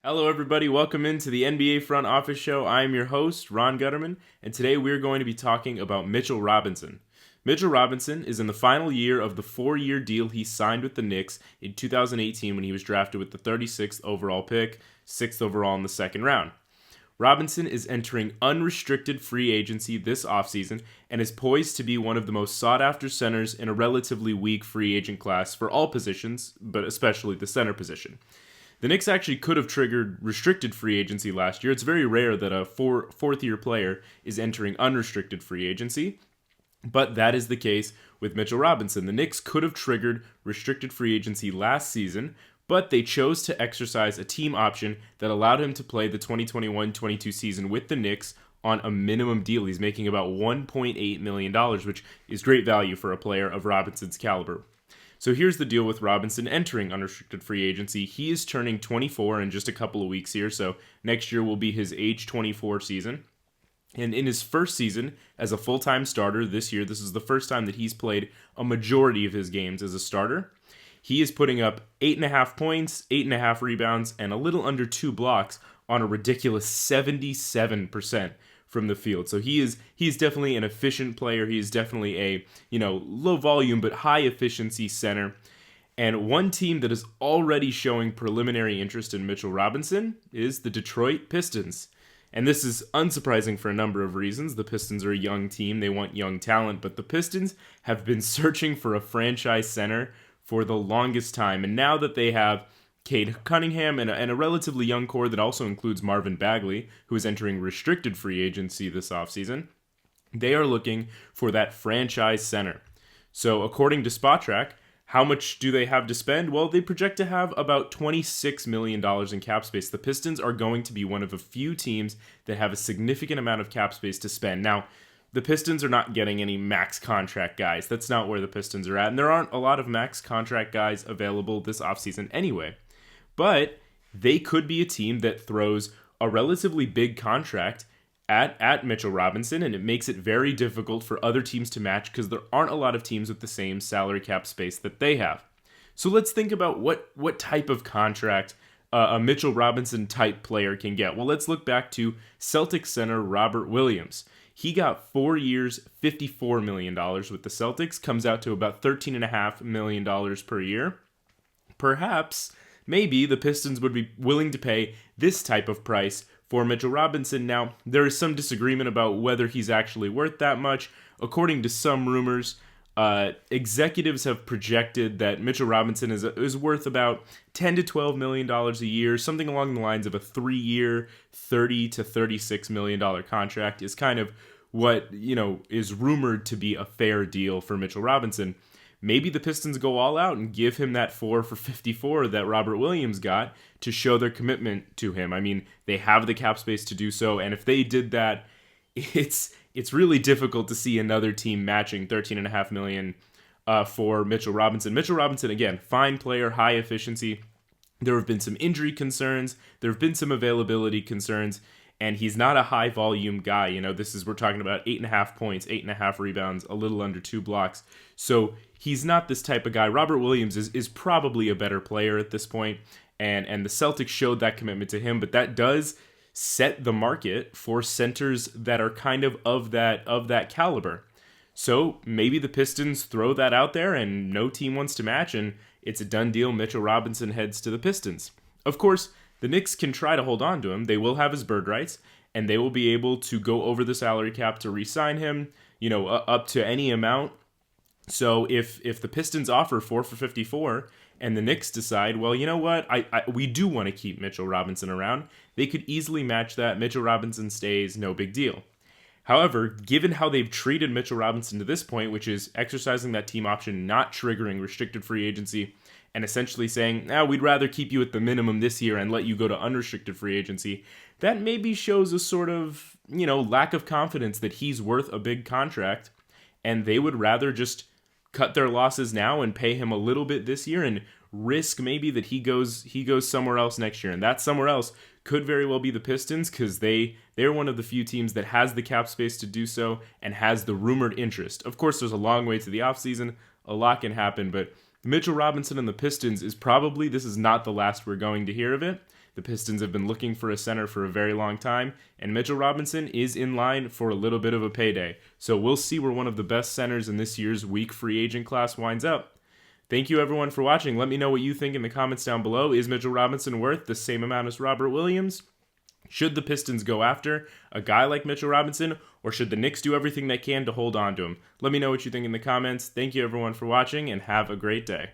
Hello, everybody. Welcome into the NBA Front Office Show. I am your host, Ron Gutterman, and today we're going to be talking about Mitchell Robinson. Mitchell Robinson is in the final year of the 4-year deal he signed with the Knicks in 2018 when he was drafted with the 36th overall pick, 6th overall in the second round. Robinson is entering unrestricted free agency this offseason and is poised to be one of the most sought-after centers in a relatively weak free agent class for all positions, but especially the center position. The Knicks actually could have triggered restricted free agency last year. It's very rare that a fourth-year player is entering unrestricted free agency, but that is the case with Mitchell Robinson. The Knicks could have triggered restricted free agency last season, but they chose to exercise a team option that allowed him to play the 2021-22 season with the Knicks on a minimum deal. He's making about $1.8 million, which is great value for a player of Robinson's caliber. So here's the deal with Robinson entering unrestricted free agency. He is turning 24 in just a couple of weeks here, so next year will be his age 24 season. And in his first season as a full-time starter this year, this is the first time that he's played a majority of his games as a starter. He is putting up 8.5 points, 8.5 rebounds, and a little under 2 blocks on a ridiculous 77% from the field. So he's definitely an efficient player. He is definitely a, low volume but high efficiency center. And one team that is already showing preliminary interest in Mitchell Robinson is the Detroit Pistons. And this is unsurprising for a number of reasons. The Pistons are a young team. They want young talent, but the Pistons have been searching for a franchise center for the longest time. And now that they have Cade Cunningham and a relatively young core that also includes Marvin Bagley, who is entering restricted free agency this offseason, they are looking for that franchise center. So according to SpotTrack, how much do they have to spend? Well, they project to have about $26 million in cap space. The Pistons are going to be one of a few teams that have a significant amount of cap space to spend. Now, the Pistons are not getting any max contract guys. That's not where the Pistons are at. And there aren't a lot of max contract guys available this offseason anyway. But they could be a team that throws a relatively big contract at Mitchell Robinson, and it makes it very difficult for other teams to match because there aren't a lot of teams with the same salary cap space that they have. So let's think about what type of contract a Mitchell Robinson type player can get. Well, let's look back to Celtics center Robert Williams. He got 4 years, $54 million with the Celtics, comes out to about $13.5 million per year. Perhaps, maybe the Pistons would be willing to pay this type of price for Mitchell Robinson. Now, there is some disagreement about whether he's actually worth that much. According to some rumors, executives have projected that Mitchell Robinson is worth about $10 to $12 million a year, something along the lines of a 3-year, $30 to $36 million contract is kind of what, is rumored to be a fair deal for Mitchell Robinson. Maybe the Pistons go all out and give him that 4 for 54 that Robert Williams got to show their commitment to him. I mean, they have the cap space to do so, and if they did that, it's really difficult to see another team matching $13.5 million for Mitchell Robinson. Mitchell Robinson, again, fine player, high efficiency. There have been some injury concerns. There have been some availability concerns. And he's not a high volume guy. We're talking about 8.5 points, 8.5 rebounds, a little under 2 blocks. So he's not this type of guy. Robert Williams is probably a better player at this point, and the Celtics showed that commitment to him. But that does set the market for centers that are kind of that caliber. So maybe the Pistons throw that out there, and no team wants to match, and it's a done deal. Mitchell Robinson heads to the Pistons. Of course, the Knicks can try to hold on to him. They will have his bird rights, and they will be able to go over the salary cap to re-sign him, up to any amount. So if the Pistons offer 4 for 54 and the Knicks decide, well, you know what, we do want to keep Mitchell Robinson around, they could easily match that. Mitchell Robinson stays, no big deal. However, given how they've treated Mitchell Robinson to this point, which is exercising that team option, not triggering restricted free agency, and essentially saying, we'd rather keep you at the minimum this year and let you go to unrestricted free agency, that maybe shows a sort of, lack of confidence that he's worth a big contract, and they would rather just cut their losses now and pay him a little bit this year and risk maybe that he goes somewhere else next year. And that somewhere else could very well be the Pistons, because they're one of the few teams that has the cap space to do so and has the rumored interest. Of course, there's a long way to the offseason. A lot can happen, but Mitchell Robinson and the Pistons is probably, this is not the last we're going to hear of it. The Pistons have been looking for a center for a very long time, and Mitchell Robinson is in line for a little bit of a payday. So we'll see where one of the best centers in this year's weak free agent class winds up. Thank you everyone for watching. Let me know what you think in the comments down below. Is Mitchell Robinson worth the same amount as Robert Williams? Should the Pistons go after a guy like Mitchell Robinson, or should the Knicks do everything they can to hold on to him? Let me know what you think in the comments. Thank you everyone for watching, and have a great day.